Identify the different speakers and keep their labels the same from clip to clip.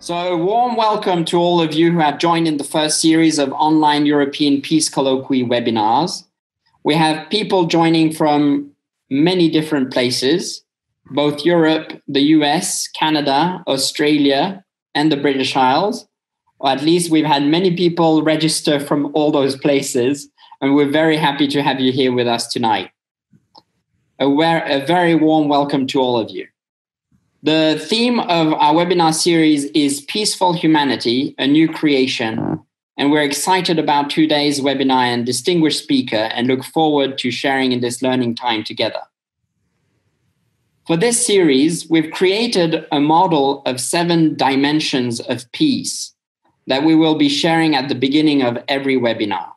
Speaker 1: So a warm welcome to all of you who have joined in the first series of online European Peace Colloquy webinars. We have people joining from many different places, both Europe, the US, Canada, Australia, and the British Isles. Or at least we've had many people register from all those places, and we're very happy to have you here with us tonight. A very warm welcome to all of you. The theme of our webinar series is Peaceful Humanity, a New Creation, and we're excited about today's webinar and distinguished speaker and look forward to sharing in this learning time together. For this series, we've created a model of 7 dimensions of peace that we will be sharing at the beginning of every webinar.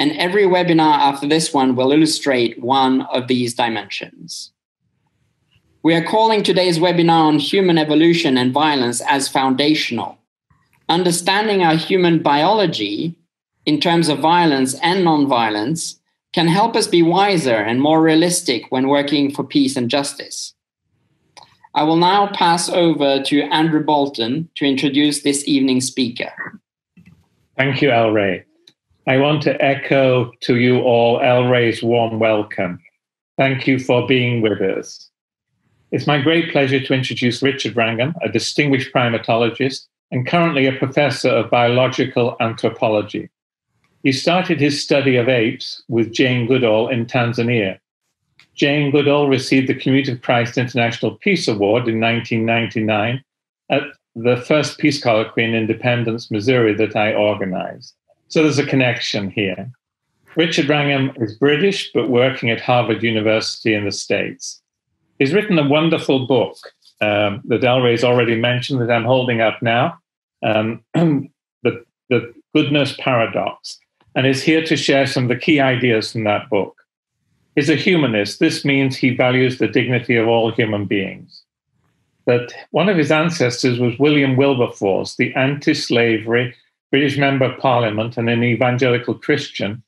Speaker 1: And every webinar after this one will illustrate one of these dimensions. We are calling today's webinar on human evolution and violence as foundational. Understanding our human biology in terms of violence and non-violence can help us be wiser and more realistic when working for peace and justice. I will now pass over to Andrew Bolton to introduce this evening's speaker.
Speaker 2: Thank you, El Rey. I want to echo to you all El Rey's warm welcome. Thank you for being with us. It's my great pleasure to introduce Richard Wrangham, a distinguished primatologist and currently a professor of biological anthropology. He started his study of apes with Jane Goodall in Tanzania. Jane Goodall received the Community of Christ International Peace Award in 1999 at the first Peace Colloquy in Independence, Missouri that I organized. So there's a connection here. Richard Wrangham is British, but working at Harvard University in the States. He's written a wonderful book that El Rey's already mentioned that I'm holding up now, the Goodness Paradox, and is here to share some of the key ideas from that book. He's a humanist. This means he values the dignity of all human beings. That one of his ancestors was William Wilberforce, the anti-slavery British Member of Parliament and an evangelical Christian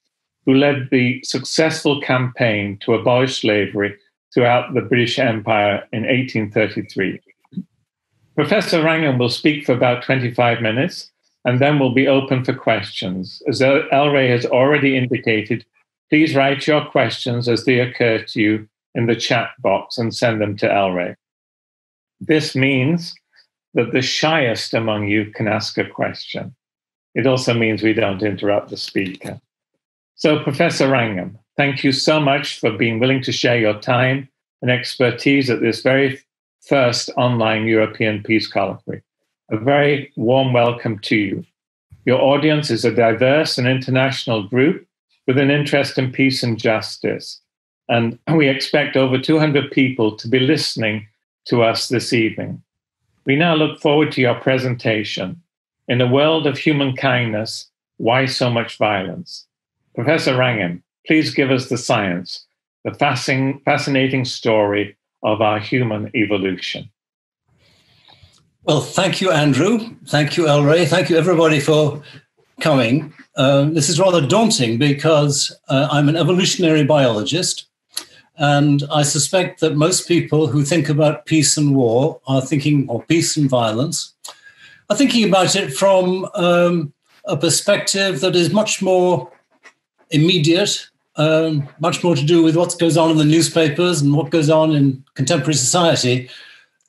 Speaker 2: who led the successful campaign to abolish slavery throughout the British Empire in 1833. Professor Wrangham will speak for about 25 minutes, and then we'll be open for questions. As El Rey has already indicated, please write your questions as they occur to you in the chat box and send them to El Rey. This means that the shyest among you can ask a question. It also means we don't interrupt the speaker. So, Professor Wrangham, thank you so much for being willing to share your time and expertise at this very first online European Peace Colloquy. A very warm welcome to you. Your audience is a diverse and international group with an interest in peace and justice. And we expect over 200 people to be listening to us this evening. We now look forward to your presentation. In a world of human kindness, why so much violence? Professor Wrangham, please give us the science, the fascinating story of our human evolution.
Speaker 3: Well, thank you, Andrew. Thank you, El Rey. Thank you, everybody, for coming. This is rather daunting because I'm an evolutionary biologist, and I suspect that most people who think about peace and war are thinking, or peace and violence, are thinking about it from a perspective that is much more immediate, much more to do with what goes on in the newspapers and what goes on in contemporary society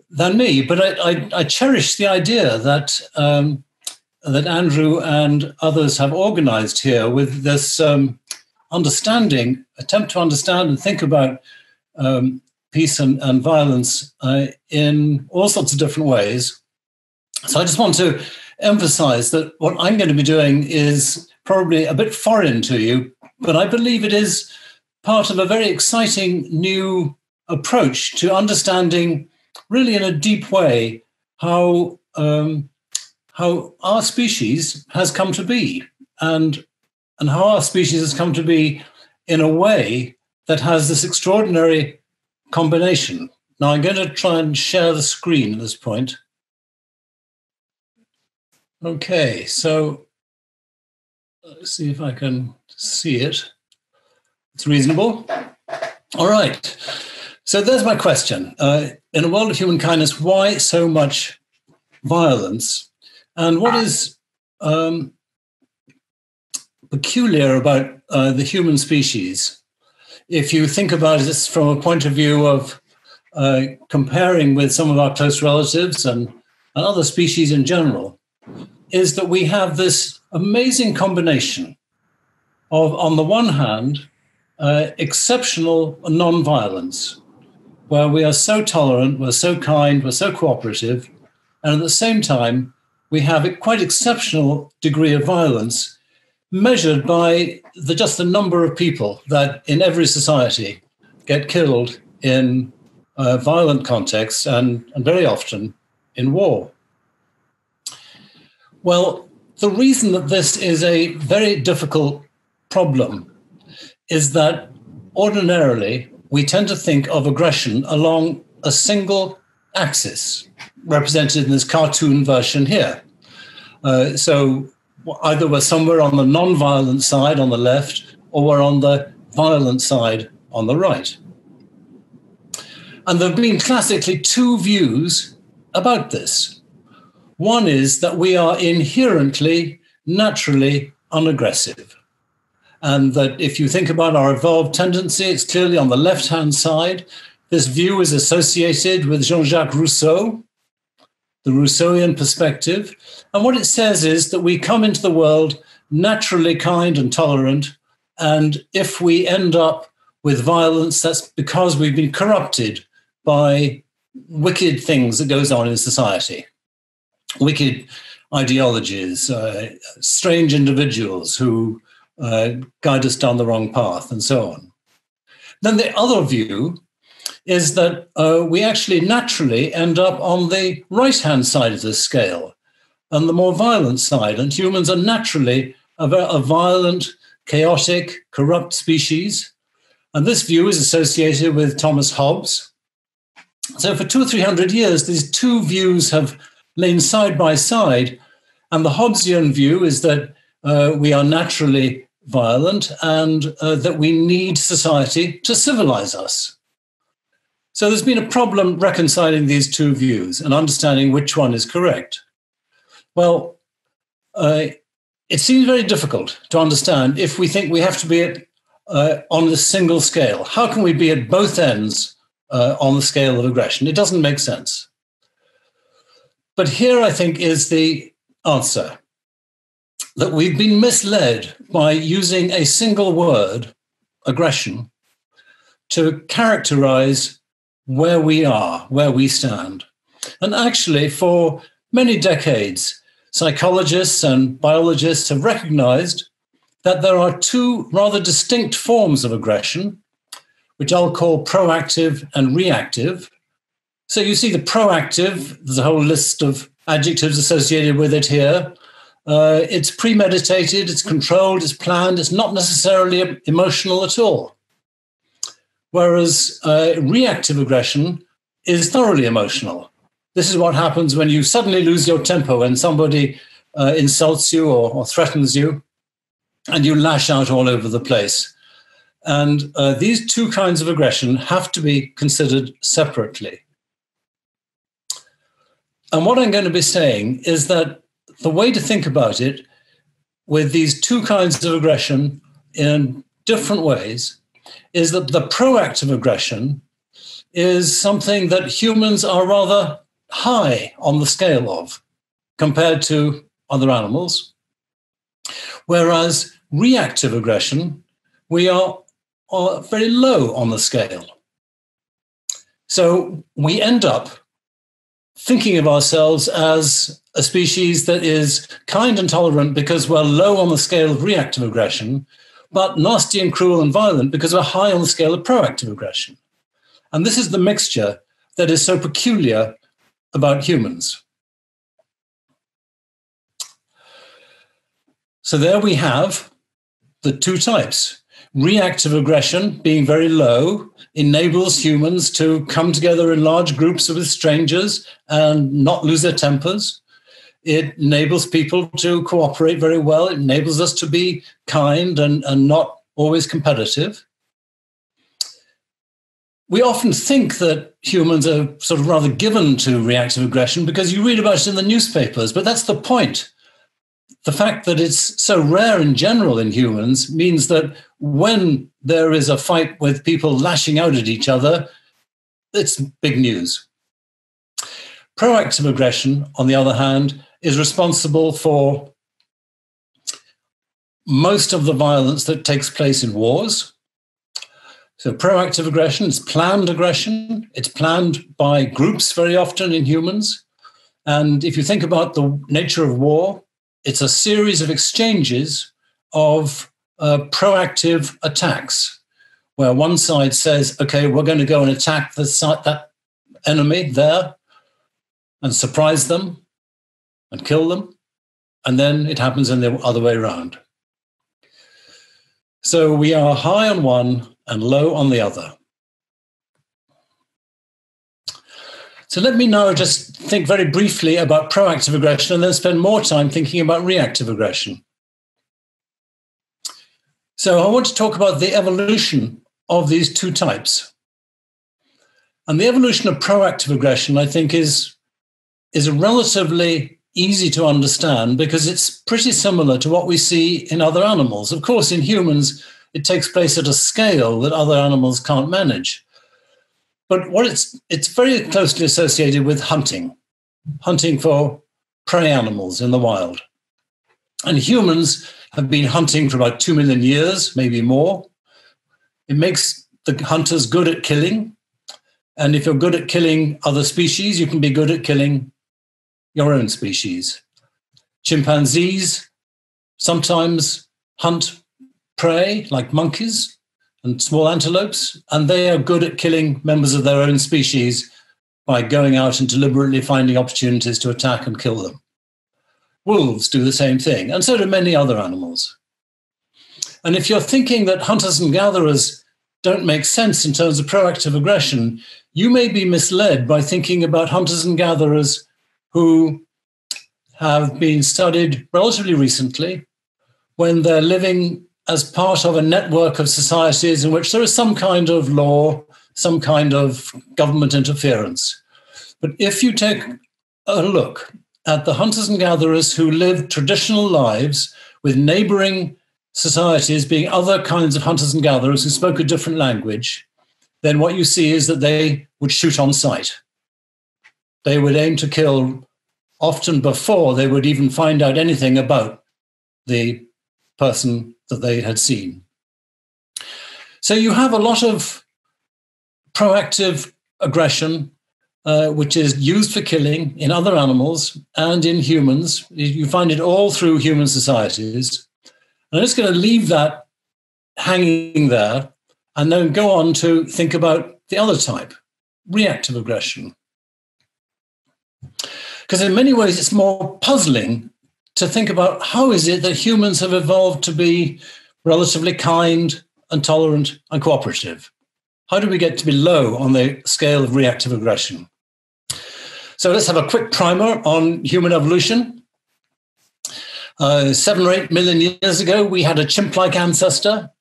Speaker 3: than me. But I cherish the idea that that Andrew and others have organized here with this attempt to understand and think about peace and violence in all sorts of different ways. So I just want to emphasize that what I'm going to be doing is probably a bit foreign to you, but I believe it is part of a very exciting new approach to understanding, really in a deep way, how our species has come to be, and how our species has come to be in a way that has this extraordinary combination. Now, I'm going to try and share the screen at this point. Okay, so let's see if I can see it. It's reasonable. All right. So there's my question. In a world of human kindness, why so much violence. And what is peculiar about the human species, if you think about this from a point of view of comparing with some of our close relatives and other species in general, is that we have this amazing combination of, on the one hand, exceptional nonviolence, where we are so tolerant, we're so kind, we're so cooperative, and at the same time, we have a quite exceptional degree of violence measured by just the number of people that in every society get killed in violent contexts and very often in war. Well, the reason that this is a very difficult problem is that ordinarily we tend to think of aggression along a single axis, represented in this cartoon version here. So either we're somewhere on the non-violent side on the left, or we're on the violent side on the right. And there have been classically two views about this. One is that we are inherently, naturally unaggressive. And that if you think about our evolved tendency, it's clearly on the left-hand side. This view is associated with Jean-Jacques Rousseau, the Rousseauian perspective. And what it says is that we come into the world naturally kind and tolerant. And if we end up with violence, that's because we've been corrupted by wicked things that goes on in society. Wicked ideologies, strange individuals who guide us down the wrong path, and so on. Then the other view is that we actually naturally end up on the right-hand side of this scale, and the more violent side. And humans are naturally a violent, chaotic, corrupt species. And this view is associated with Thomas Hobbes. So for 200 or 300 years, these two views have lain side by side. And the Hobbesian view is that we are naturally violent and that we need society to civilize us. So there's been a problem reconciling these two views and understanding which one is correct. Well, it seems very difficult to understand if we think we have to be on a single scale. How can we be at both ends on the scale of aggression? It doesn't make sense. But here, I think, is the answer. That we've been misled by using a single word, aggression, to characterize where we are, where we stand. And actually, for many decades, psychologists and biologists have recognized that there are two rather distinct forms of aggression, which I'll call proactive and reactive. So you see the proactive, there's a whole list of adjectives associated with it here. It's premeditated, it's controlled, it's planned, it's not necessarily emotional at all. Whereas reactive aggression is thoroughly emotional. This is what happens when you suddenly lose your temper, when somebody insults you or threatens you, and you lash out all over the place. And these two kinds of aggression have to be considered separately. And what I'm going to be saying is that the way to think about it with these two kinds of aggression in different ways is that the proactive aggression is something that humans are rather high on the scale of compared to other animals, whereas reactive aggression, we are very low on the scale. So we end up thinking of ourselves as a species that is kind and tolerant because we're low on the scale of reactive aggression, but nasty and cruel and violent because we're high on the scale of proactive aggression. And this is the mixture that is so peculiar about humans. So there we have the two types. Reactive aggression, being very low, enables humans to come together in large groups with strangers and not lose their tempers. It enables people to cooperate very well. It enables us to be kind and not always competitive. we often think that humans are sort of rather given to reactive aggression because you read about it in the newspapers, but that's the point. The fact that it's so rare in general in humans means that when there is a fight with people lashing out at each other, it's big news. Proactive aggression, on the other hand, is responsible for most of the violence that takes place in wars. So proactive aggression is planned aggression. It's planned by groups very often in humans. And if you think about the nature of war, it's a series of exchanges of proactive attacks, where one side says, okay, we're going to go and attack that enemy there and surprise them and kill them. And then it happens in the other way around. So we are high on one and low on the other. So let me now just think very briefly about proactive aggression and then spend more time thinking about reactive aggression. So I want to talk about the evolution of these two types. And the evolution of proactive aggression, I think, is relatively easy to understand because it's pretty similar to what we see in other animals. Of course, in humans, it takes place at a scale that other animals can't manage. But it's very closely associated with hunting for prey animals in the wild. And humans have been hunting for about 2 million years, maybe more. It makes the hunters good at killing. And if you're good at killing other species, you can be good at killing your own species. Chimpanzees sometimes hunt prey like monkeys and small antelopes, and they are good at killing members of their own species by going out and deliberately finding opportunities to attack and kill them. Wolves do the same thing, and so do many other animals. And if you're thinking that hunters and gatherers don't make sense in terms of proactive aggression, you may be misled by thinking about hunters and gatherers who have been studied relatively recently when they're living as part of a network of societies in which there is some kind of law, some kind of government interference. But if you take a look at the hunters and gatherers who lived traditional lives with neighboring societies being other kinds of hunters and gatherers who spoke a different language, then what you see is that they would shoot on sight. They would aim to kill often before they would even find out anything about the person that they had seen. So you have a lot of proactive aggression, which is used for killing in other animals and in humans. You find it all through human societies. And I'm just going to leave that hanging there and then go on to think about the other type, reactive aggression. Because in many ways, it's more puzzling to think about how is it that humans have evolved to be relatively kind and tolerant and cooperative? How do we get to be low on the scale of reactive aggression? So let's have a quick primer on human evolution. 7 or 8 million years ago, we had a chimp-like ancestor.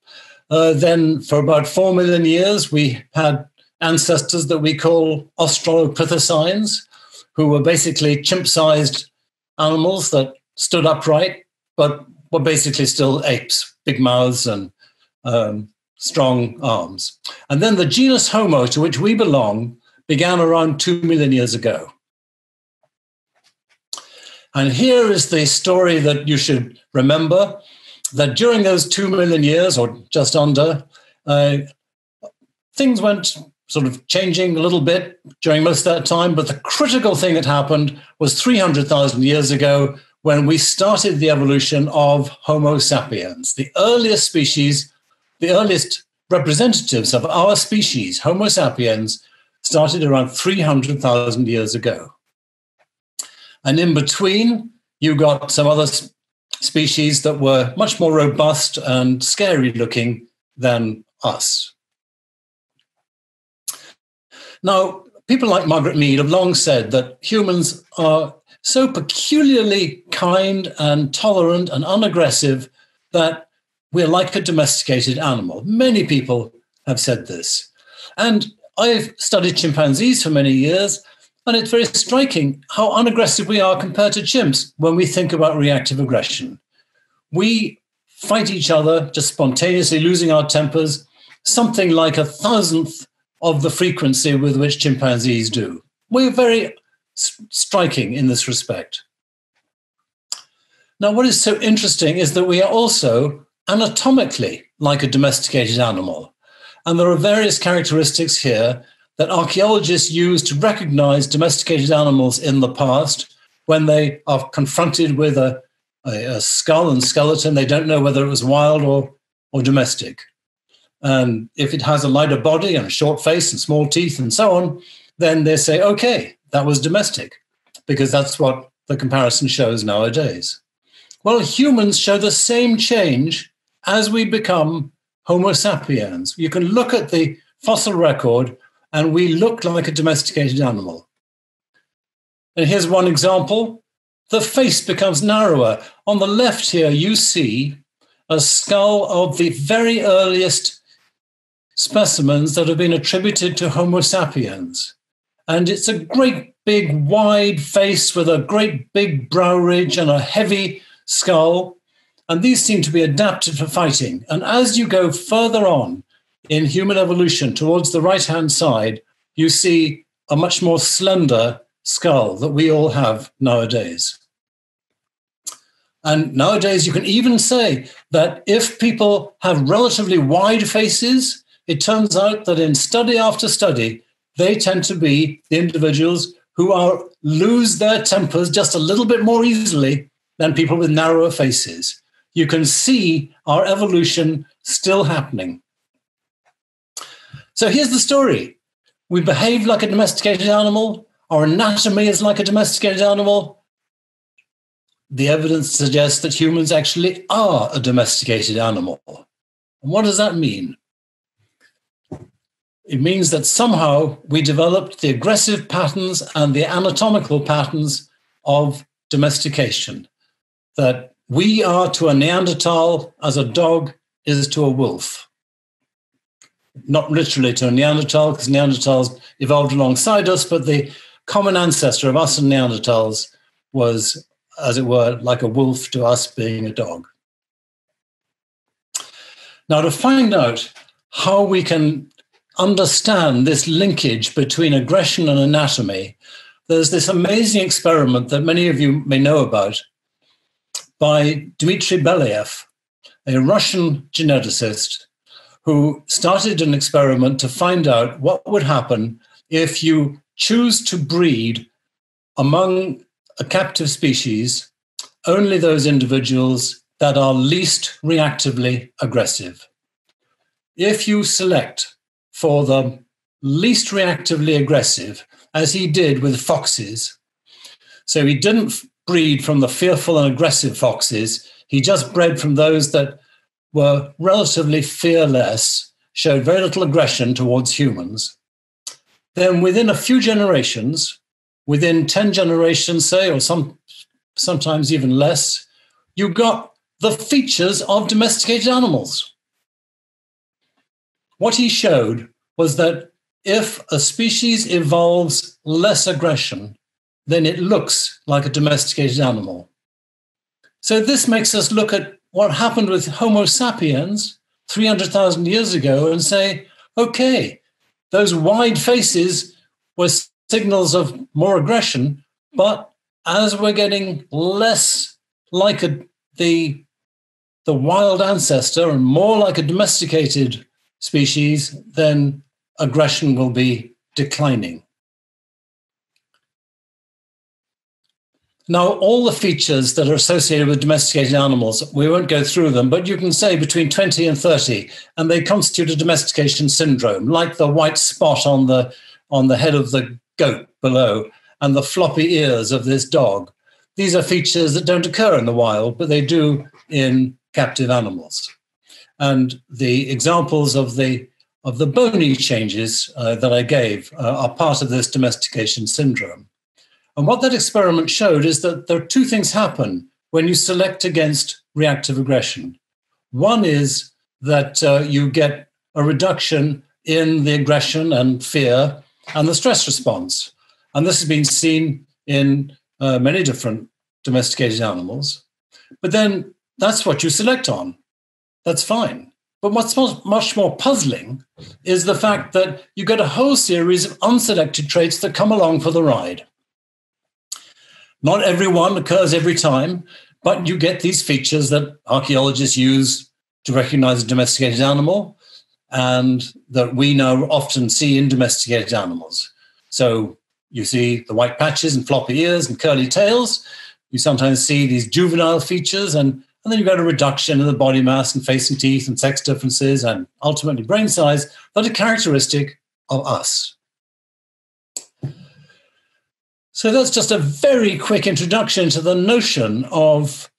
Speaker 3: Then for about 4 million years, we had ancestors that we call Australopithecines, who were basically chimp-sized animals that stood upright, but were basically still apes, big mouths and strong arms. And then the genus Homo, to which we belong, began around 2 million years ago. And here is the story that you should remember, that during those 2 million years, or just under, things went sort of changing a little bit during most of that time. But the critical thing that happened was 300,000 years ago when we started the evolution of Homo sapiens. The earliest species, the earliest representatives of our species, Homo sapiens, started around 300,000 years ago. And in between, you got some other species that were much more robust and scary looking than us. Now, people like Margaret Mead have long said that humans are so peculiarly kind and tolerant and unaggressive that we're like a domesticated animal. Many people have said this. And I've studied chimpanzees for many years, and it's very striking how unaggressive we are compared to chimps when we think about reactive aggression. We fight each other, just spontaneously losing our tempers, something like 1,000th of the frequency with which chimpanzees do. We're very striking in this respect. Now, what is so interesting is that we are also anatomically like a domesticated animal. And there are various characteristics here that archaeologists use to recognize domesticated animals in the past when they are confronted with a skull and skeleton. They don't know whether it was wild or domestic. And if it has a lighter body and a short face and small teeth and so on, then they say, okay, that was domestic, because that's what the comparison shows nowadays. Well, humans show the same change as we become Homo sapiens. You can look at the fossil record and we look like a domesticated animal. And here's one example. The face becomes narrower. On the left here, you see a skull of the very earliest specimens that have been attributed to Homo sapiens. And it's a great big wide face with a great big brow ridge and a heavy skull. And these seem to be adapted for fighting. And as you go further on in human evolution towards the right-hand side, you see a much more slender skull that we all have nowadays. And nowadays, you can even say that if people have relatively wide faces, it turns out that in study after study, they tend to be the individuals who lose their tempers just a little bit more easily than people with narrower faces. You can see our evolution still happening. So here's the story. We behave like a domesticated animal. Our anatomy is like a domesticated animal. The evidence suggests that humans actually are a domesticated animal. And what does that mean? It means that somehow we developed the aggressive patterns and the anatomical patterns of domestication, that we are to a Neanderthal as a dog is to a wolf. Not literally to a Neanderthal, because Neanderthals evolved alongside us, but the common ancestor of us and Neanderthals was, as it were, like a wolf to us being a dog. Now, to find out how we can understand this linkage between aggression and anatomy, there's this amazing experiment that many of you may know about by Dmitry Belyaev, a Russian geneticist who started an experiment to find out what would happen if you choose to breed among a captive species only those individuals that are least reactively aggressive. If you select for the least reactively aggressive, as he did with foxes, so he didn't breed from the fearful and aggressive foxes, he just bred from those that were relatively fearless, showed very little aggression towards humans, then within a few generations, within 10 generations, say, or sometimes even less, you got the features of domesticated animals. What he showed was that if a species evolves less aggression, then it looks like a domesticated animal. So this makes us look at what happened with Homo sapiens 300,000 years ago and say, okay, those wide faces were signals of more aggression, but as we're getting less like the wild ancestor and more like a domesticated species, then aggression will be declining. Now, all the features that are associated with domesticated animals, we won't go through them, but you can say between 20 and 30, and they constitute a domestication syndrome, like the white spot on the head of the goat below and the floppy ears of this dog. These are features that don't occur in the wild, but they do in captive animals. And the examples of the bony changes that I gave are part of this domestication syndrome. And what that experiment showed is that there are two things happen when you select against reactive aggression. One is that you get a reduction in the aggression and fear and the stress response. And this has been seen in many different domesticated animals. But then that's what you select on. That's fine. But what's much more puzzling is the fact that you get a whole series of unselected traits that come along for the ride. Not every one occurs every time, but you get these features that archaeologists use to recognize a domesticated animal and that we now often see in domesticated animals. So you see the white patches and floppy ears and curly tails. You sometimes see these juvenile features, and then you've got a reduction in the body mass and face and teeth and sex differences and ultimately brain size that are characteristic of us. So that's just a very quick introduction to the notion of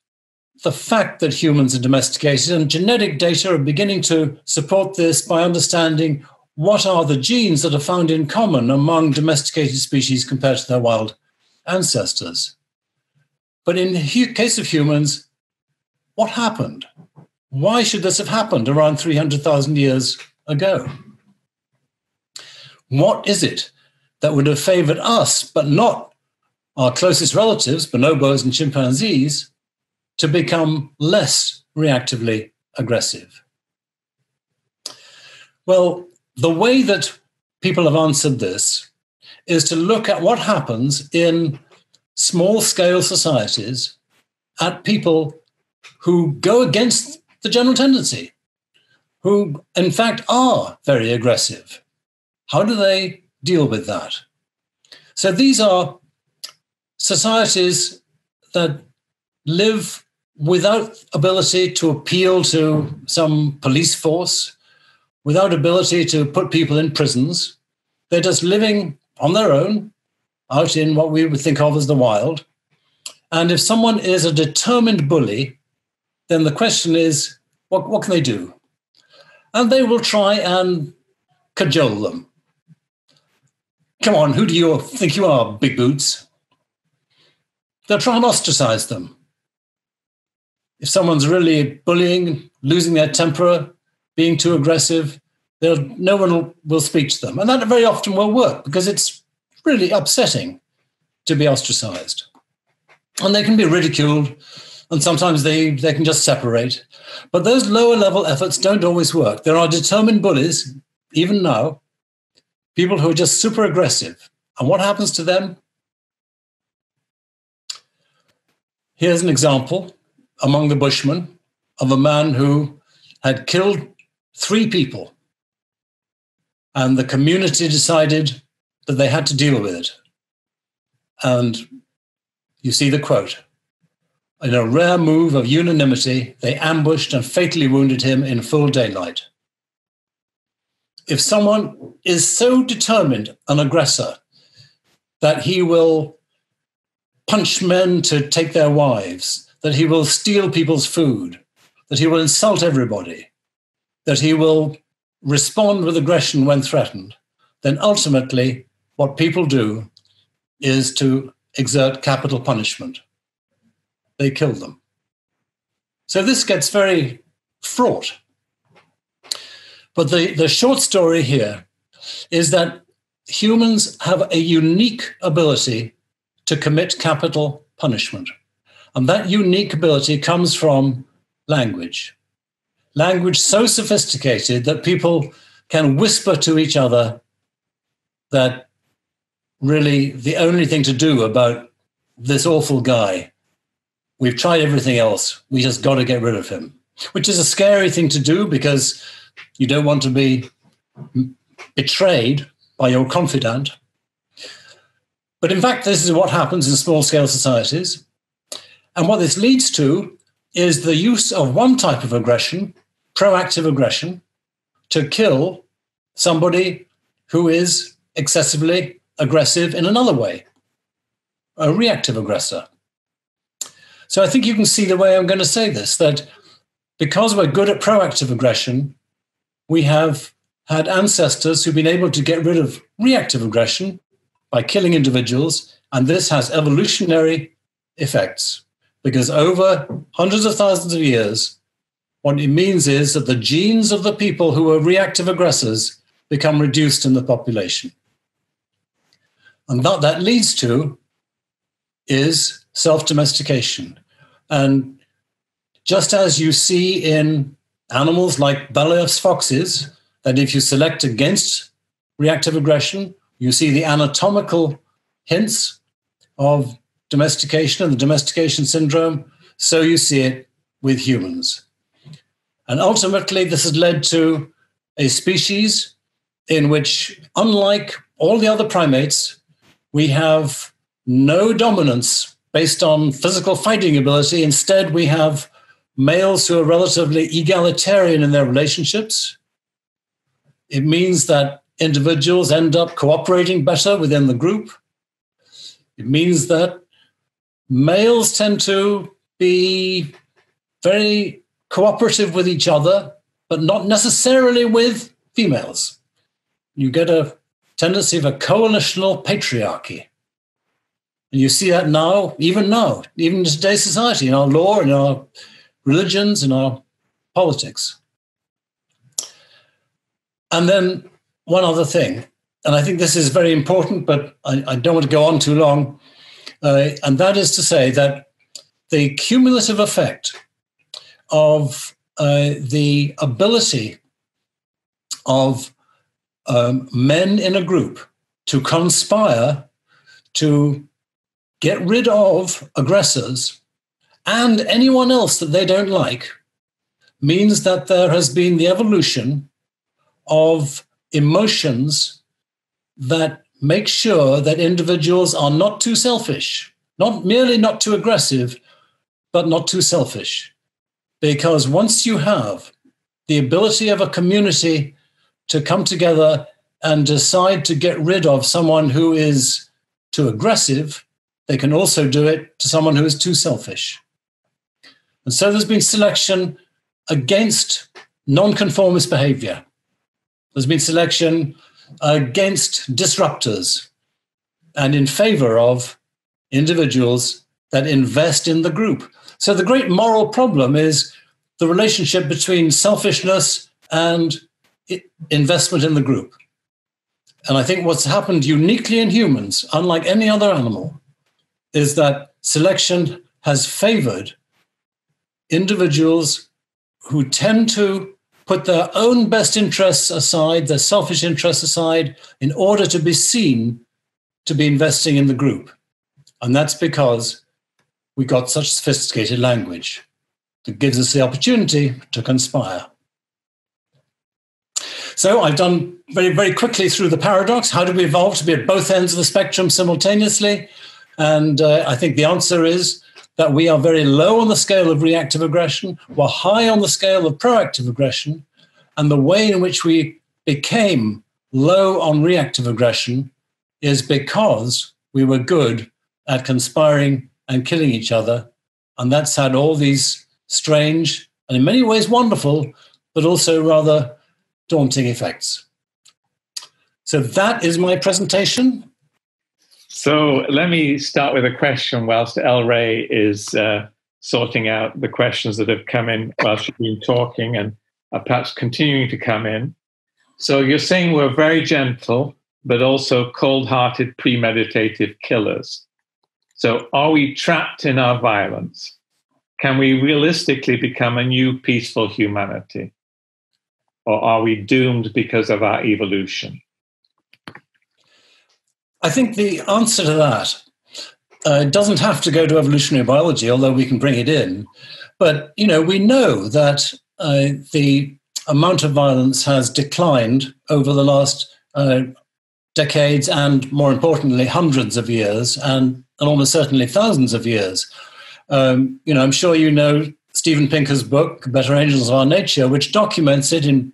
Speaker 3: the fact that humans are domesticated, and genetic data are beginning to support this by understanding what are the genes that are found in common among domesticated species compared to their wild ancestors. But in the case of humans, what happened? Why should this have happened around 300,000 years ago? What is it that would have favored us, but not our closest relatives, bonobos and chimpanzees, to become less reactively aggressive? Well, the way that people have answered this is to look at what happens in small-scale societies at people who go against the general tendency, who in fact are very aggressive. How do they deal with that? So these are societies that live without ability to appeal to some police force, without ability to put people in prisons. They're just living on their own, out in what we would think of as the wild. And if someone is a determined bully, then the question is, what can they do? And they will try and cajole them. Come on, who do you think you are, big boots? They'll try and ostracize them. If someone's really bullying, losing their temper, being too aggressive, no one will speak to them. And that very often will work because it's really upsetting to be ostracized. And they can be ridiculed, and sometimes they can just separate. But those lower level efforts don't always work. There are determined bullies, even now, people who are just super aggressive. And what happens to them? Here's an example among the Bushmen of a man who had killed 3 people. And the community decided that they had to deal with it. And you see the quote. In a rare move of unanimity, they ambushed and fatally wounded him in full daylight. If someone is so determined an aggressor that he will punch men to take their wives, that he will steal people's food, that he will insult everybody, that he will respond with aggression when threatened, then ultimately what people do is to exert capital punishment. They kill them. So this gets very fraught. But the short story here is that humans have a unique ability to commit capital punishment. And that unique ability comes from language. Language so sophisticated that people can whisper to each other that really the only thing to do about this awful guy, we've tried everything else, we just got to get rid of him, which is a scary thing to do because you don't want to be betrayed by your confidant. But in fact, this is what happens in small-scale societies. And what this leads to is the use of one type of aggression, proactive aggression, to kill somebody who is excessively aggressive in another way, a reactive aggressor. So I think you can see the way I'm going to say this, that because we're good at proactive aggression, we have had ancestors who've been able to get rid of reactive aggression by killing individuals, and this has evolutionary effects, because over hundreds of thousands of years, what it means is that the genes of the people who are reactive aggressors become reduced in the population. And what that leads to is self-domestication. And just as you see in animals like Belioff's foxes, that if you select against reactive aggression, you see the anatomical hints of domestication and the domestication syndrome, so you see it with humans. And ultimately, this has led to a species in which, unlike all the other primates, we have no dominance based on physical fighting ability. Instead, we have males who are relatively egalitarian in their relationships. It means that individuals end up cooperating better within the group. It means that males tend to be very cooperative with each other, but not necessarily with females. You get a tendency of a coalitional patriarchy. And you see that now, even in today's society, in our law, in our religions, in our politics. And then one other thing, and I think this is very important, but I don't want to go on too long, and that is to say that the cumulative effect of the ability of men in a group to conspire to get rid of aggressors and anyone else that they don't like means that there has been the evolution of emotions that make sure that individuals are not too selfish, not merely not too aggressive, but not too selfish. Because once you have the ability of a community to come together and decide to get rid of someone who is too aggressive, they can also do it to someone who is too selfish. And so there's been selection against nonconformist behavior. There's been selection against disruptors and in favor of individuals that invest in the group. So the great moral problem is the relationship between selfishness and investment in the group. And I think what's happened uniquely in humans, unlike any other animal, is that selection has favored individuals who tend to put their own best interests aside, their selfish interests aside, in order to be seen to be investing in the group. And that's because we got such sophisticated language that gives us the opportunity to conspire. So I've done very, very quickly through the paradox. How did we evolve to be at both ends of the spectrum simultaneously? And I think the answer is that we are very low on the scale of reactive aggression. We're high on the scale of proactive aggression. And the way in which we became low on reactive aggression is because we were good at conspiring and killing each other. And that's had all these strange and in many ways wonderful, but also rather daunting effects. So that is my presentation.
Speaker 2: So let me start with a question whilst El Rey is sorting out the questions that have come in while she's been talking and are perhaps continuing to come in. So you're saying we're very gentle, but also cold-hearted, premeditative killers. So are we trapped in our violence? Can we realistically become a new peaceful humanity? Or are we doomed because of our evolution?
Speaker 3: I think the answer to that doesn't have to go to evolutionary biology, although we can bring it in. But, you know, we know that the amount of violence has declined over the last decades and, more importantly, hundreds of years and almost certainly thousands of years. You know, I'm sure you know Steven Pinker's book, Better Angels of Our Nature, which documents it in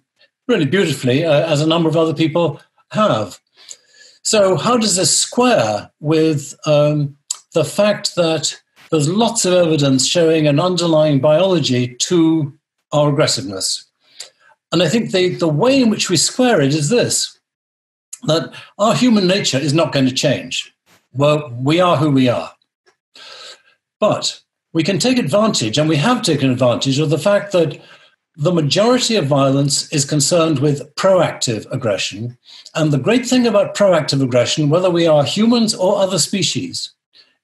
Speaker 3: really beautifully, as a number of other people have. So how does this square with the fact that there's lots of evidence showing an underlying biology to our aggressiveness? And I think the way in which we square it is this, that our human nature is not going to change. Well, we are who we are. But we can take advantage, and we have taken advantage of the fact that the majority of violence is concerned with proactive aggression. And the great thing about proactive aggression, whether we are humans or other species,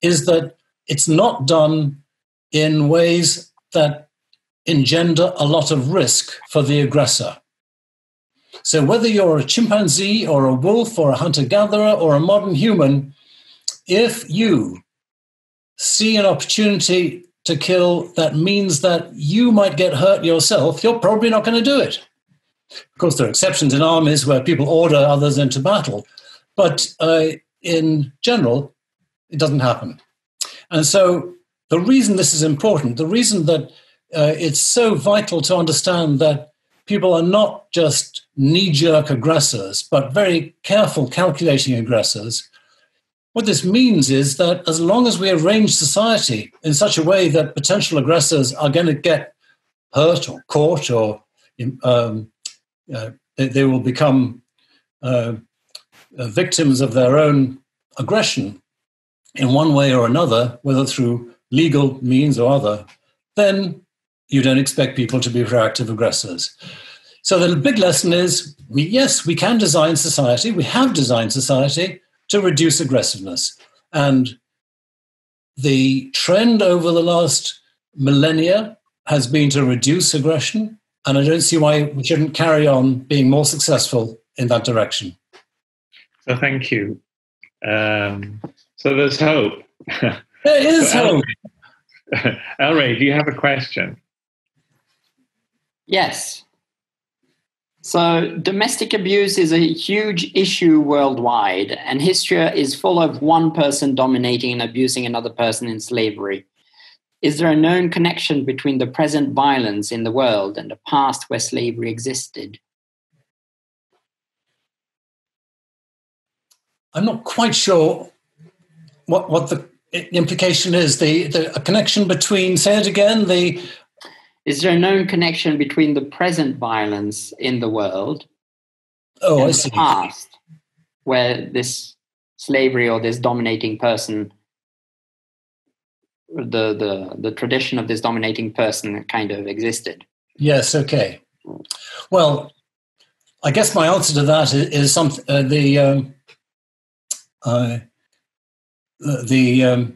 Speaker 3: is that it's not done in ways that engender a lot of risk for the aggressor. So whether you're a chimpanzee or a wolf or a hunter-gatherer or a modern human, if you see an opportunity to kill that means that you might get hurt yourself, you're probably not going to do it. Of course, there are exceptions in armies where people order others into battle, but in general, it doesn't happen. And so the reason this is important, the reason that it's so vital to understand that people are not just knee-jerk aggressors, but very careful, calculating aggressors. What this means is that as long as we arrange society in such a way that potential aggressors are going to get hurt or caught or they will become victims of their own aggression in one way or another, whether through legal means or other, then you don't expect people to be proactive aggressors. So the big lesson is, yes, we can design society, we have designed society to reduce aggressiveness. And the trend over the last millennia has been to reduce aggression, and I don't see why we shouldn't carry on being more successful in that direction.
Speaker 2: So thank you. So there's hope.
Speaker 3: There is hope.
Speaker 2: Elray, do you have a question?
Speaker 1: Yes. So domestic abuse is a huge issue worldwide, and history is full of one person dominating and abusing another person in slavery. Is there a known connection between the present violence in the world and the past where slavery existed?
Speaker 3: I'm not quite sure what the implication is. The connection between, say it again,
Speaker 1: Is there a known connection between the present violence in the world
Speaker 3: and
Speaker 1: the past, where this slavery or this dominating person, the tradition of this dominating person kind of existed? Yes,
Speaker 3: okay. Well, I guess my answer to that is the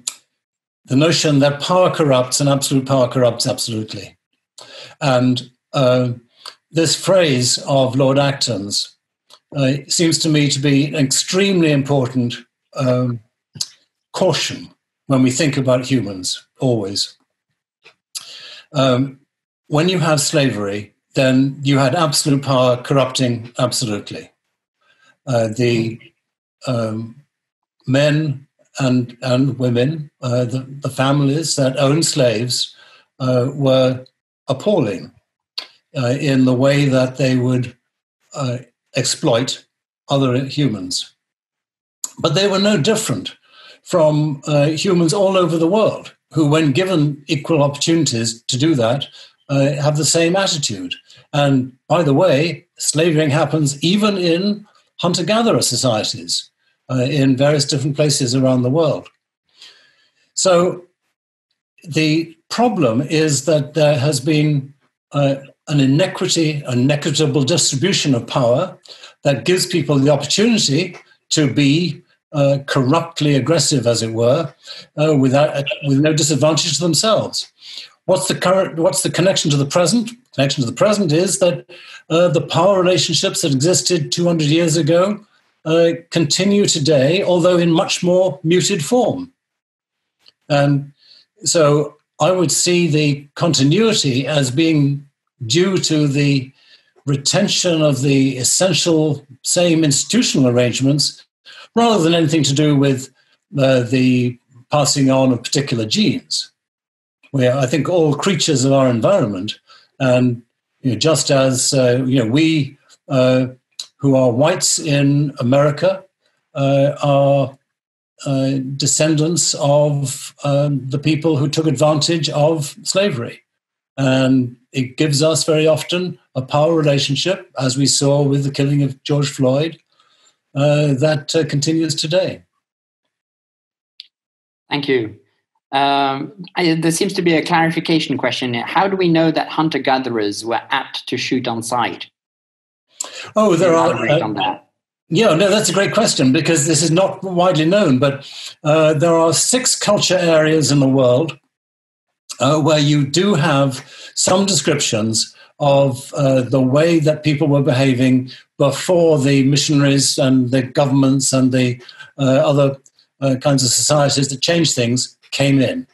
Speaker 3: notion that power corrupts and absolute power corrupts absolutely. And this phrase of Lord Acton's seems to me to be an extremely important caution when we think about humans, always. When you have slavery, then you had absolute power corrupting absolutely. The men and women, the families that owned slaves were appalling in the way that they would exploit other humans. But they were no different from humans all over the world who, when given equal opportunities to do that, have the same attitude. And by the way, slavery happens even in hunter-gatherer societies in various different places around the world. So the problem is that there has been an inequitable distribution of power that gives people the opportunity to be corruptly aggressive, as it were, with no disadvantage to themselves. What's the connection to the present? The connection to the present is that the power relationships that existed 200 years ago continue today, although in much more muted form. And so I would see the continuity as being due to the retention of the essential same institutional arrangements rather than anything to do with the passing on of particular genes. Where I think all creatures of our environment, and just as we who are whites in America are descendants of the people who took advantage of slavery. And it gives us very often a power relationship, as we saw with the killing of George Floyd, that continues today.
Speaker 1: Thank you. There seems to be a clarification question. How do we know that hunter-gatherers were apt to shoot on sight?
Speaker 3: Oh, there are.
Speaker 1: Elaborate on that.
Speaker 3: Yeah, no, that's a great question because this is not widely known, but there are 6 culture areas in the world where you do have some descriptions of the way that people were behaving before the missionaries and the governments and the other kinds of societies that changed things came in.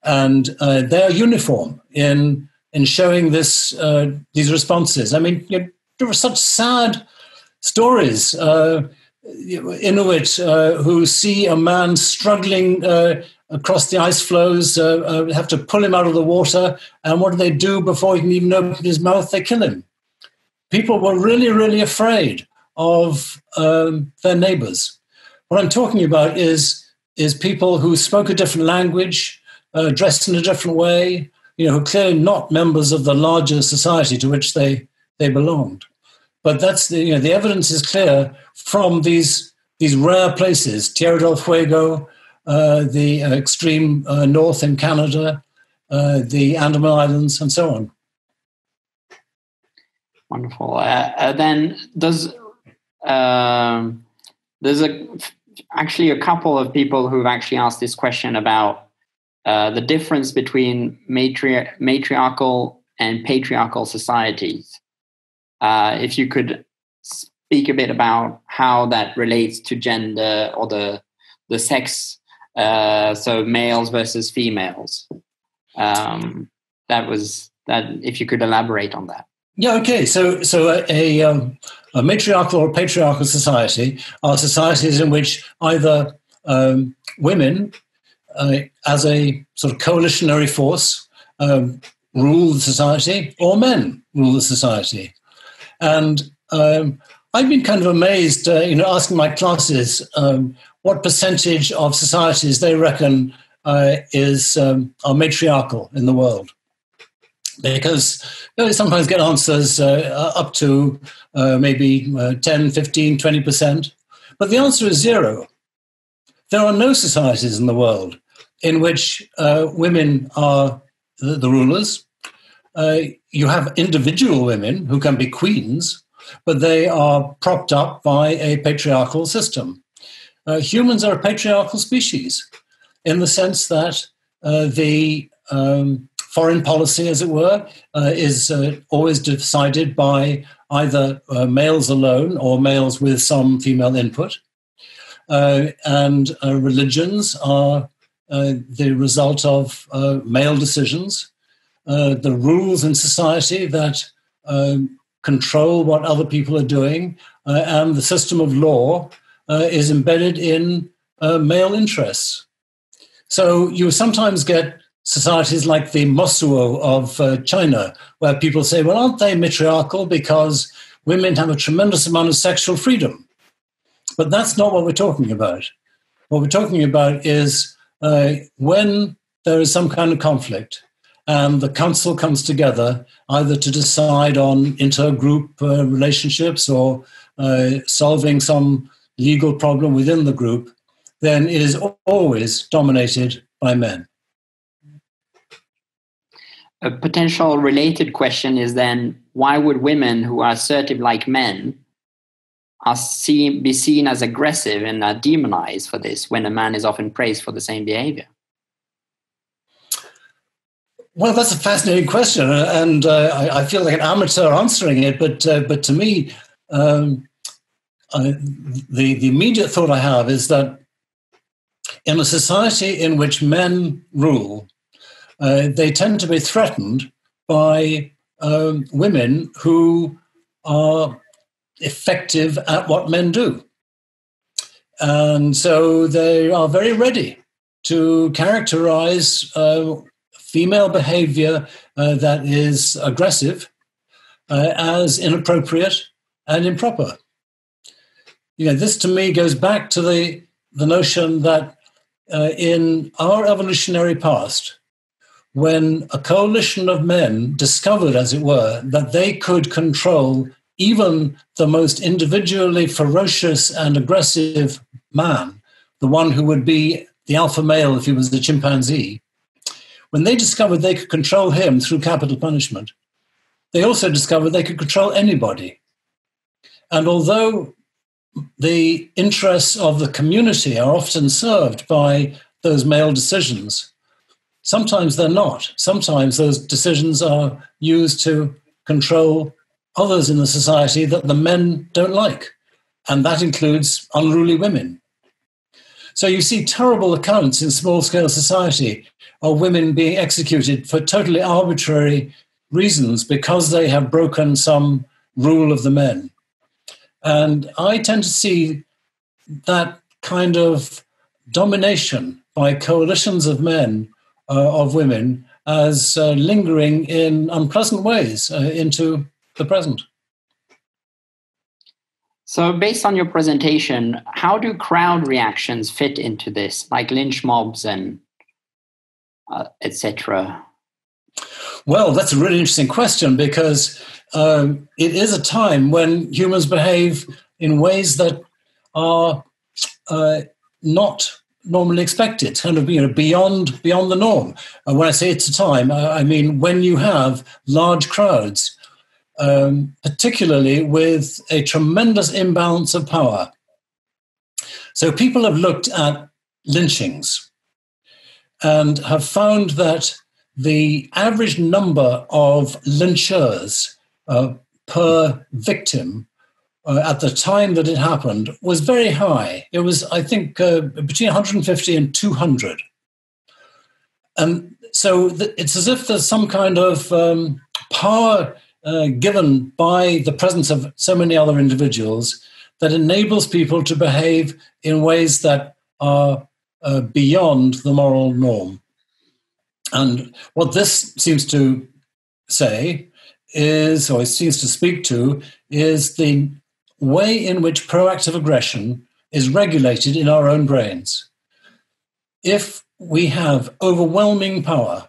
Speaker 3: And they are uniform in showing these responses. I mean, there were such sad stories. Inuit who see a man struggling across the ice floes, have to pull him out of the water, and what do they do before he can even open his mouth? They kill him. People were really, really afraid of their neighbors. What I'm talking about is people who spoke a different language, dressed in a different way, who are clearly not members of the larger society to which they belonged. But that's the evidence is clear from these rare places, Tierra del Fuego, the extreme north in Canada, the Andaman Islands, and so on.
Speaker 1: Wonderful. Then there's actually a couple of people who've actually asked this question about the difference between matriarchal and patriarchal societies. If you could speak a bit about how that relates to gender or the sex, so males versus females. If you could elaborate on that.
Speaker 3: Yeah, okay. So a matriarchal or patriarchal society are societies in which either women, as a sort of coalitionary force, rule the society, or men rule the society. And I've been kind of amazed, asking my classes what percentage of societies they reckon are matriarchal in the world. Because you sometimes get answers up to maybe 10, 15, 20%. But the answer is 0. There are no societies in the world in which women are the rulers. You have individual women who can be queens, but they are propped up by a patriarchal system. Humans are a patriarchal species in the sense that the foreign policy, as it were, is always decided by either males alone or males with some female input. And religions are the result of male decisions. The rules in society that control what other people are doing, and the system of law is embedded in male interests. So you sometimes get societies like the Mosuo of China, where people say, well, aren't they matriarchal because women have a tremendous amount of sexual freedom? But that's not what we're talking about. What we're talking about is when there is some kind of conflict and the council comes together either to decide on intergroup relationships or solving some legal problem within the group, then it is always dominated by men.
Speaker 1: A potential related question is then, why would women who are assertive like men be seen as aggressive and are demonized for this when a man is often praised for the same behavior?
Speaker 3: Well, that's a fascinating question, and I feel like an amateur answering it, but to me, the immediate thought I have is that in a society in which men rule, they tend to be threatened by women who are effective at what men do. And so they are very ready to characterize female behavior that is aggressive as inappropriate and improper. This to me goes back to the notion that in our evolutionary past, when a coalition of men discovered, as it were, that they could control even the most individually ferocious and aggressive man, the one who would be the alpha male if he was a chimpanzee, when they discovered they could control him through capital punishment, they also discovered they could control anybody. And although the interests of the community are often served by those male decisions, sometimes they're not. Sometimes those decisions are used to control others in the society that the men don't like, and that includes unruly women. So you see terrible accounts in small-scale society of women being executed for totally arbitrary reasons because they have broken some rule of the men. And I tend to see that kind of domination by coalitions of men, of women, as lingering in unpleasant ways into the present.
Speaker 1: So based on your presentation, how do crowd reactions fit into this, like lynch mobs and etc.?
Speaker 3: Well, that's a really interesting question because it is a time when humans behave in ways that are not normally expected, kind of beyond the norm. And when I say it's a time, I mean when you have large crowds, particularly with a tremendous imbalance of power. So people have looked at lynchings and have found that the average number of lynchers per victim at the time that it happened was very high. It was, I think, between 150 and 200. And so it's as if there's some kind of power given by the presence of so many other individuals that enables people to behave in ways that are beyond the moral norm. And what this seems to say is, or it seems to speak to, is the way in which proactive aggression is regulated in our own brains. If we have overwhelming power,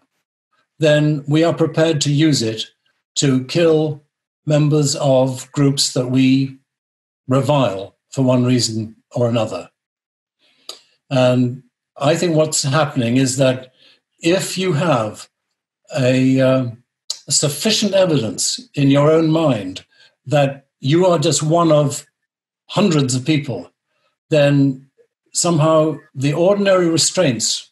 Speaker 3: then we are prepared to use it to kill members of groups that we revile for one reason or another. And I think what's happening is that if you have a sufficient evidence in your own mind that you are just one of hundreds of people, then somehow the ordinary restraints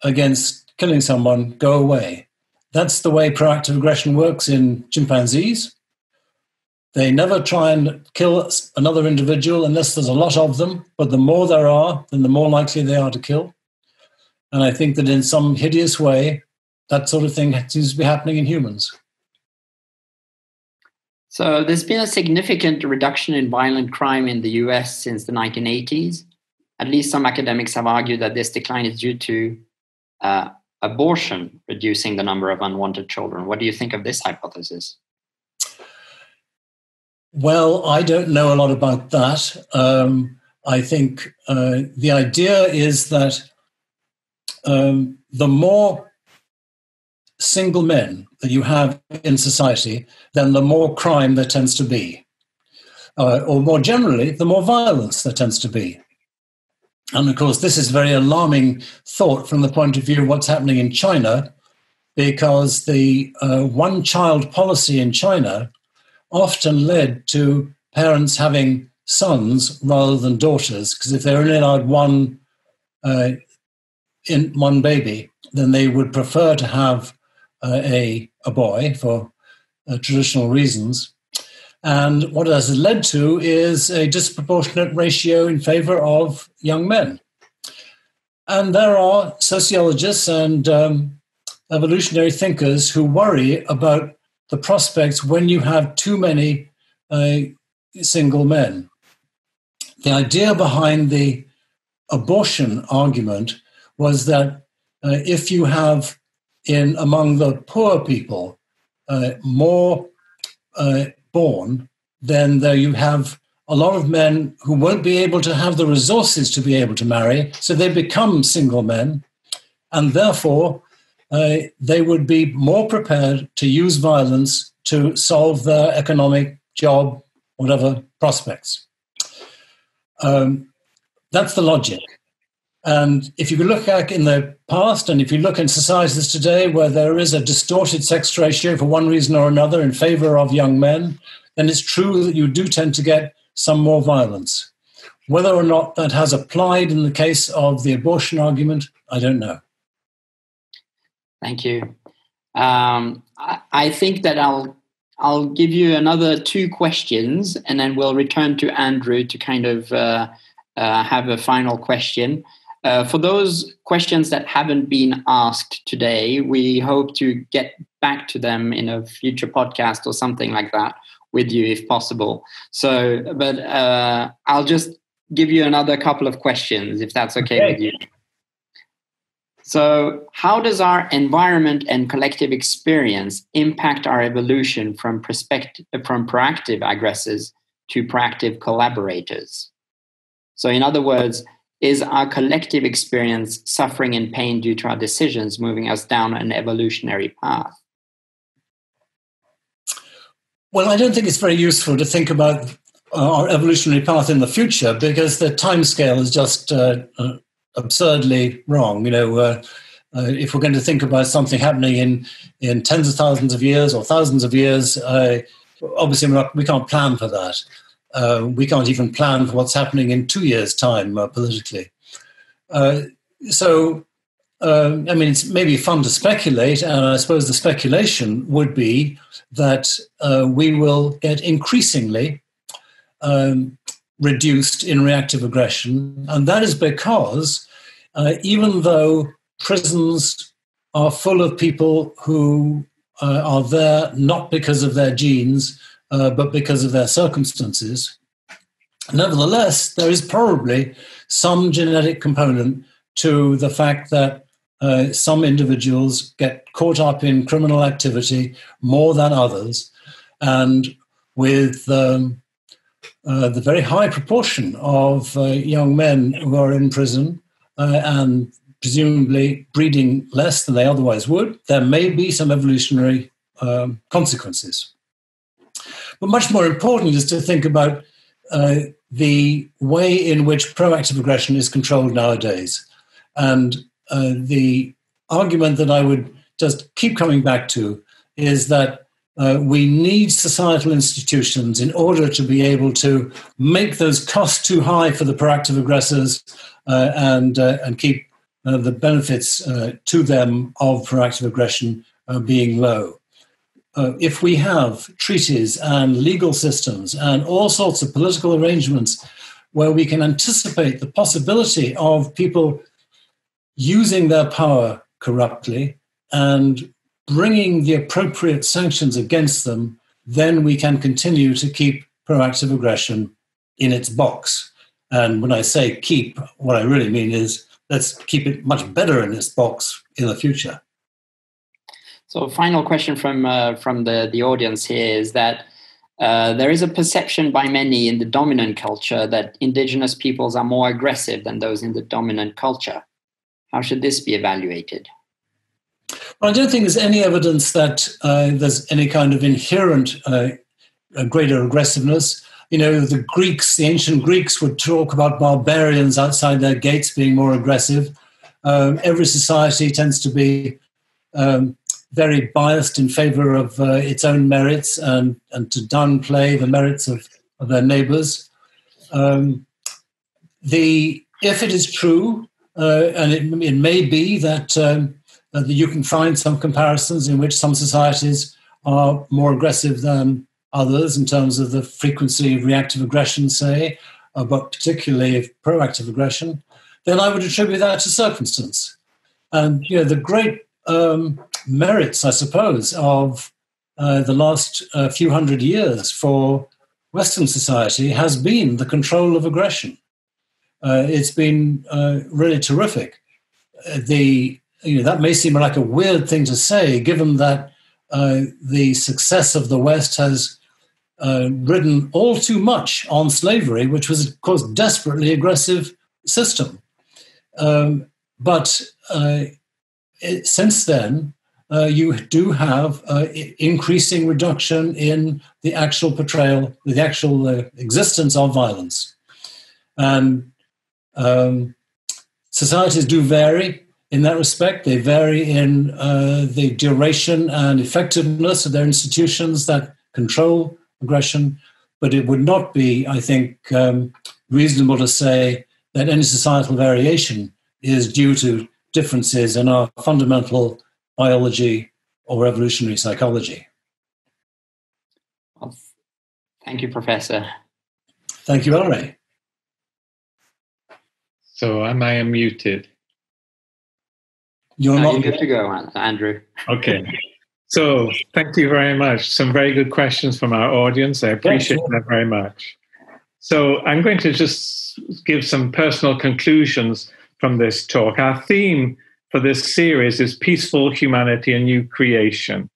Speaker 3: against killing someone go away. That's the way proactive aggression works in chimpanzees. They never try and kill another individual unless there's a lot of them, but the more there are, then the more likely they are to kill. And I think that in some hideous way, that sort of thing seems to be happening in humans.
Speaker 1: So there's been a significant reduction in violent crime in the US since the 1980s. At least some academics have argued that this decline is due to abortion reducing the number of unwanted children. What do you think of this hypothesis?
Speaker 3: Well, I don't know a lot about that. I think the idea is that the more single men that you have in society, then the more crime there tends to be. Or more generally, the more violence there tends to be. And of course, this is a very alarming thought from the point of view of what's happening in China, because the one-child policy in China often led to parents having sons rather than daughters, because if they only allowed one baby, then they would prefer to have a boy for traditional reasons. And what it has led to is a disproportionate ratio in favor of young men. And there are sociologists and evolutionary thinkers who worry about the prospects when you have too many single men. The idea behind the abortion argument was that if you have among the poor people more born, then there you have a lot of men who won't be able to have the resources to be able to marry, so they become single men, and therefore they would be more prepared to use violence to solve their economic, job, whatever prospects. That's the logic. And if you look back in the past, and if you look in societies today where there is a distorted sex ratio for one reason or another in favor of young men, then it's true that you do tend to get some more violence. Whether or not that has applied in the case of the abortion argument, I don't know.
Speaker 1: Thank you. I think that I'll give you another 2 questions, and then we'll return to Andrew to kind of have a final question. For those questions that haven't been asked today, we hope to get back to them in a future podcast or something like that with you if possible. So, but I'll just give you another couple of questions if that's okay with you. So, how does our environment and collective experience impact our evolution from proactive aggressors to proactive collaborators? So, in other words, is our collective experience suffering and pain due to our decisions moving us down an evolutionary path?
Speaker 3: Well, I don't think it's very useful to think about our evolutionary path in the future because the timescale is just absurdly wrong. If we're going to think about something happening in tens of thousands of years or thousands of years, obviously we can't plan for that. We can't even plan for what's happening in 2 years' time politically. It's maybe fun to speculate, and I suppose the speculation would be that we will get increasingly reduced in reactive aggression, and that is because even though prisons are full of people who are there not because of their genes, but because of their circumstances, nevertheless, there is probably some genetic component to the fact that some individuals get caught up in criminal activity more than others, and with the very high proportion of young men who are in prison and presumably breeding less than they otherwise would, there may be some evolutionary consequences. But much more important is to think about the way in which proactive aggression is controlled nowadays. And the argument that I would just keep coming back to is that we need societal institutions in order to be able to make those costs too high for the proactive aggressors and keep the benefits to them of proactive aggression being low. If we have treaties and legal systems and all sorts of political arrangements where we can anticipate the possibility of people using their power corruptly and bringing the appropriate sanctions against them, then we can continue to keep proactive aggression in its box. And when I say keep, what I really mean is let's keep it much better in its box in the future.
Speaker 1: So, final question from the audience here is that there is a perception by many in the dominant culture that indigenous peoples are more aggressive than those in the dominant culture. How should this be evaluated?
Speaker 3: Well, I don't think there's any evidence that there's any kind of inherent greater aggressiveness. The Greeks, the ancient Greeks, would talk about barbarians outside their gates being more aggressive. Every society tends to be very biased in favor of its own merits and to downplay the merits of their neighbors. If it is true, and it may be that you can find some comparisons in which some societies are more aggressive than others in terms of the frequency of reactive aggression, say, but particularly of proactive aggression, then I would attribute that to circumstance. And, the great merits, I suppose, of the last few hundred years for Western society has been the control of aggression. It's been really terrific. That may seem like a weird thing to say, given that the success of the West has ridden all too much on slavery, which was, of course, a desperately aggressive system. But since then, you do have increasing reduction in the actual portrayal, the actual existence of violence. And so Societies do vary in that respect. They vary in the duration and effectiveness of their institutions that control aggression. But it would not be, I think, reasonable to say that any societal variation is due to differences in our fundamental biology or evolutionary psychology.
Speaker 1: Well, thank you, Professor.
Speaker 3: Thank you, Elray.
Speaker 2: So am I unmuted?
Speaker 3: You're not
Speaker 1: good to go, Andrew.
Speaker 2: Okay. So thank you very much. Some very good questions from our audience. I appreciate that very much. So I'm going to just give some personal conclusions from this talk. Our theme for this series is peaceful humanity and new creation.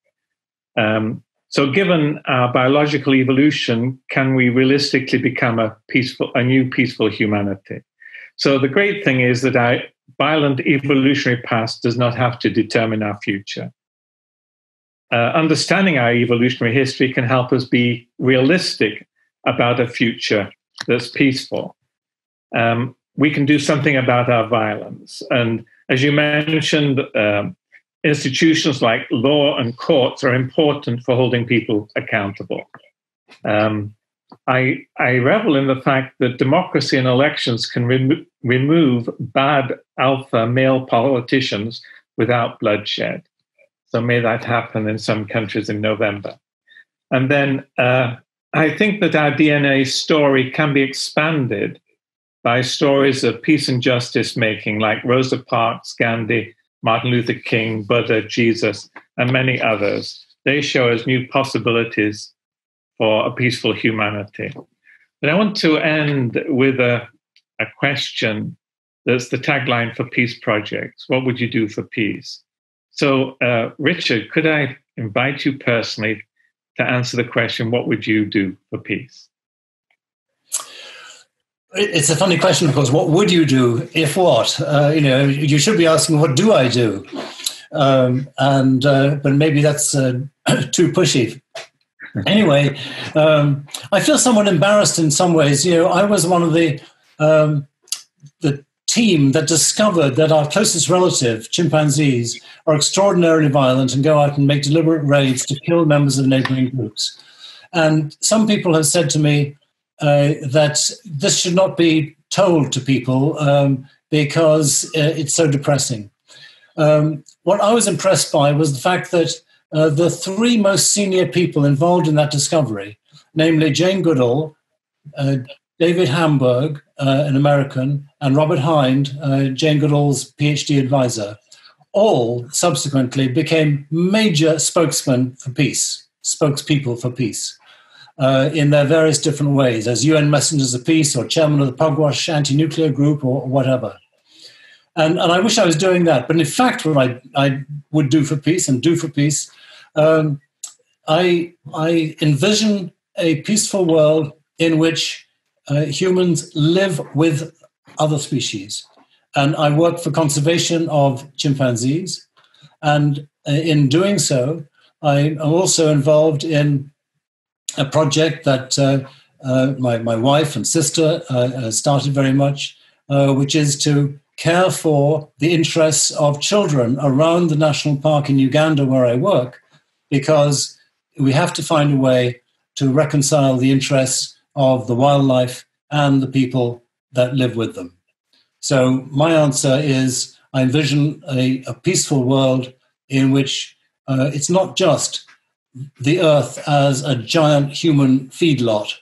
Speaker 2: So given our biological evolution, can we realistically become a new peaceful humanity? So the great thing is that our violent evolutionary past does not have to determine our future. Understanding our evolutionary history can help us be realistic about a future that's peaceful. We can do something about our violence. And as you mentioned, institutions like law and courts are important for holding people accountable. I revel in the fact that democracy and elections can remove bad alpha male politicians without bloodshed. So may that happen in some countries in November. And then I think that our DNA story can be expanded by stories of peace and justice making, like Rosa Parks, Gandhi, Martin Luther King, Buddha, Jesus, and many others. They show us new possibilities for a peaceful humanity. But I want to end with a question that's the tagline for peace projects. What would you do for peace? So, Richard, could I invite you personally to answer the question, what would you do for peace?
Speaker 3: It's a funny question, of course. What would you do if what? You should be asking, what do I do? But maybe that's too pushy. Anyway, I feel somewhat embarrassed in some ways. I was one of the team that discovered that our closest relative, chimpanzees, are extraordinarily violent and go out and make deliberate raids to kill members of neighboring groups. And some people have said to me that this should not be told to people because it's so depressing. What I was impressed by was the fact that the three most senior people involved in that discovery, namely Jane Goodall, David Hamburg, an American, and Robert Hind, Jane Goodall's PhD advisor, all subsequently became major spokesmen for peace, spokespeople for peace, in their various different ways, as UN messengers of peace or chairman of the Pugwash anti-nuclear group or whatever. And I wish I was doing that. But in fact, what I would do for peace and do for peace, I envision a peaceful world in which humans live with other species. And I work for conservation of chimpanzees. And in doing so, I am also involved in a project that my wife and sister started very much, which is to care for the interests of children around the national park in Uganda where I work, because we have to find a way to reconcile the interests of the wildlife and the people that live with them. So my answer is I envision a peaceful world in which it's not just the earth as a giant human feedlot,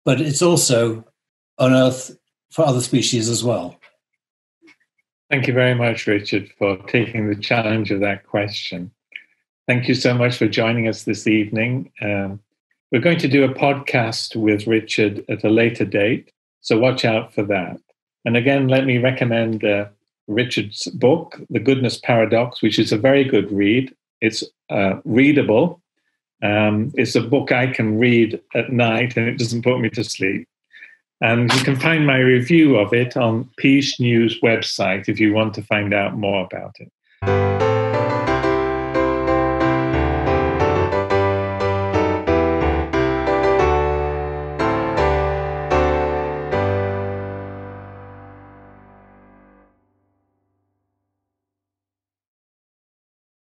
Speaker 3: but it's also an earth for other species as well.
Speaker 2: Thank you very much, Richard, for taking the challenge of that question. Thank you so much for joining us this evening. We're going to do a podcast with Richard at a later date, so watch out for that. And again, let me recommend Richard's book, The Goodness Paradox, which is a very good read. It's readable. It's a book I can read at night and it doesn't put me to sleep. And you can find my review of it on Peace News website if you want to find out more about it.